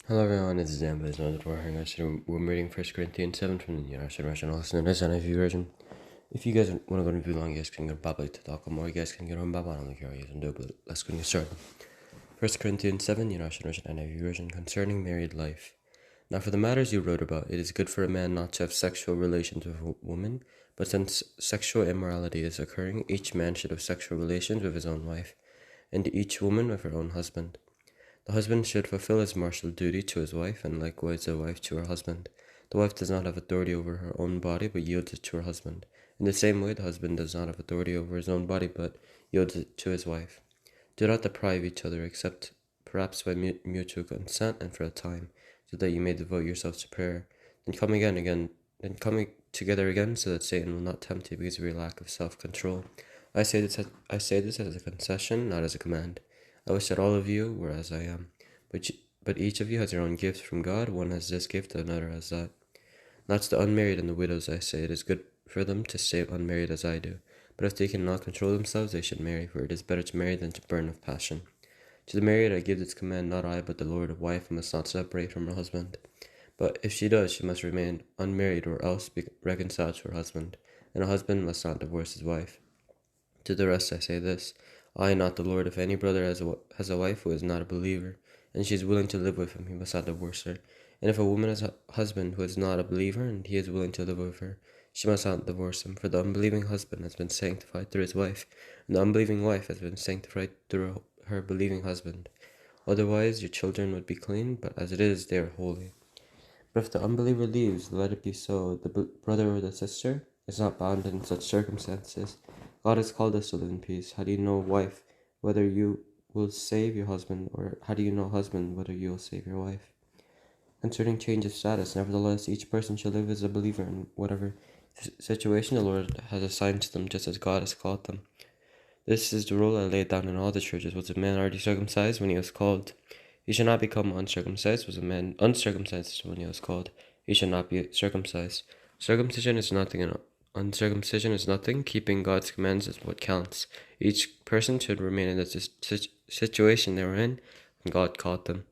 Hello everyone, it's Dan Blaze on the Dwarf and we're reading 1 Corinthians 7 from the New Russian also known as NIV version. If you guys want to go into long, you guys can go to Babli.com or you guys can get on Babylon on the carriers and do it, but let's go and get started. 1 Corinthians 7, New Russian NIV version, concerning married life. Now for the matters you wrote about, it is good for a man not to have sexual relations with a woman, but since sexual immorality is occurring, each man should have sexual relations with his own wife, and each woman with her own husband. The husband should fulfill his marital duty to his wife, and likewise the wife to her husband. The wife does not have authority over her own body, but yields it to her husband. In the same way, the husband does not have authority over his own body, but yields it to his wife. Do not deprive each other, except perhaps by mutual consent and for a time, so that you may devote yourselves to prayer. Then coming together again, so that Satan will not tempt you because of your lack of self-control. I say this as a concession, not as a command. I wish that all of you were as I am, but each of you has your own gift from God. One has this gift, another has that. Not to the unmarried and the widows I say, it is good for them to stay unmarried as I do. But if they cannot control themselves, they should marry, for it is better to marry than to burn with passion. To the married I give this command, not I, but the Lord. A wife must not separate from her husband. But if she does, she must remain unmarried or else be reconciled to her husband, and a husband must not divorce his wife. To the rest I say this, I, not the Lord, if any brother has a wife who is not a believer, and she is willing to live with him, he must not divorce her. And if a woman has a husband who is not a believer, and he is willing to live with her, she must not divorce him, for the unbelieving husband has been sanctified through his wife, and the unbelieving wife has been sanctified through her believing husband. Otherwise your children would be clean, but as it is, they are holy. But if the unbeliever leaves, let it be so. The brother or the sister is not bound in such circumstances. God has called us to live in peace. How do you know, wife, whether you will save your husband, or how do you know, husband, whether you will save your wife? Concerning change of status, nevertheless, each person shall live as a believer in whatever situation the Lord has assigned to them, just as God has called them. This is the rule I laid down in all the churches. Was a man already circumcised when he was called? He should not become uncircumcised. Was a man uncircumcised when he was called? He should not be circumcised. Circumcision is nothing and uncircumcision is nothing. Keeping God's commands is what counts. Each person should remain in the situation they were in when God called them.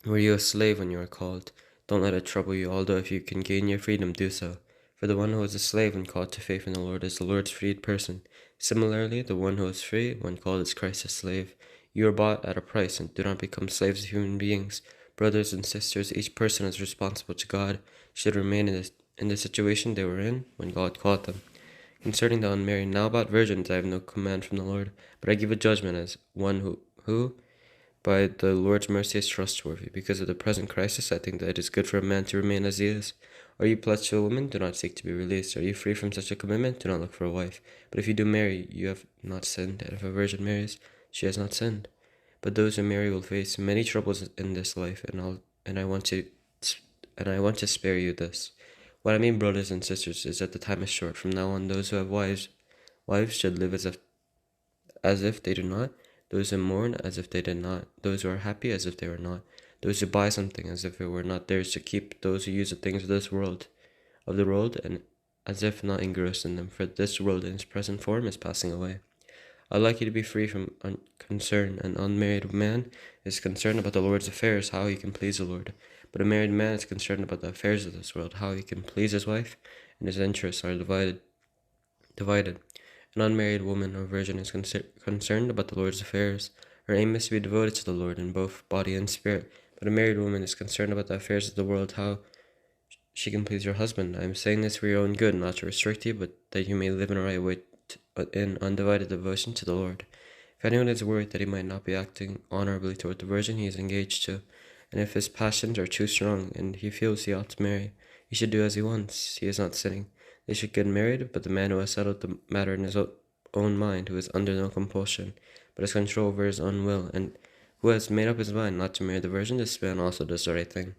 Were you a slave when you were called? Don't let it trouble you, although if you can gain your freedom, do so. For the one who is a slave when called to faith in the Lord is the Lord's freed person. Similarly, the one who is free when called is Christ's slave. You are bought at a price, and do not become slaves of human beings. Brothers and sisters, each person is responsible to God, should remain in the situation they were in when God called them. Concerning the unmarried, now about virgins I have no command from the Lord, but I give a judgment as one who by the Lord's mercy is trustworthy. Because of the present crisis, I think that it is good for a man to remain as he is. Are you pledged to a woman? Do not seek to be released. Are you free from such a commitment? Do not look for a wife. But if you do marry, you have not sinned, and if a virgin marries, she has not sinned. But those who marry will face many troubles in this life, and I want to spare you this. What I mean, brothers and sisters, is that the time is short. From now on, those who have wives should live as if they do not, those who mourn as if they did not, those who are happy as if they were not, those who buy something as if it were not theirs to keep, those who use the things of the world, and as if not engrossed in them, for this world in its present form is passing away. I'd like you to be free from concern. An unmarried man is concerned about the Lord's affairs, how he can please the Lord. But a married man is concerned about the affairs of this world, how he can please his wife, and his interests are divided. An unmarried woman or virgin is concerned about the Lord's affairs. Her aim is to be devoted to the Lord in both body and spirit. But a married woman is concerned about the affairs of the world, how she can please her husband. I am saying this for your own good, not to restrict you, but that you may live in a right way in undivided devotion to the Lord. If anyone is worried that he might not be acting honorably toward the virgin he is engaged to, and if his passions are too strong and he feels he ought to marry, he should do as he wants. He is not sinning. They should get married, but the man who has settled the matter in his own mind, who is under no compulsion, but has control over his own will, and who has made up his mind not to marry the virgin, this man also does the right thing.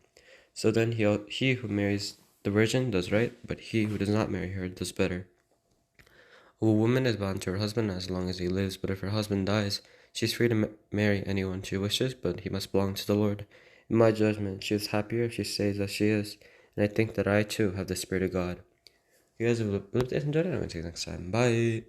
So then he who marries the virgin does right, but he who does not marry her does better. A woman is bound to her husband as long as he lives, but if her husband dies, she is free to marry anyone she wishes, but he must belong to the Lord. In my judgment, she is happier if she stays as she is, and I think that I too have the Spirit of God. You guys have lived and enjoyed it. I'm going to see you next time. Bye.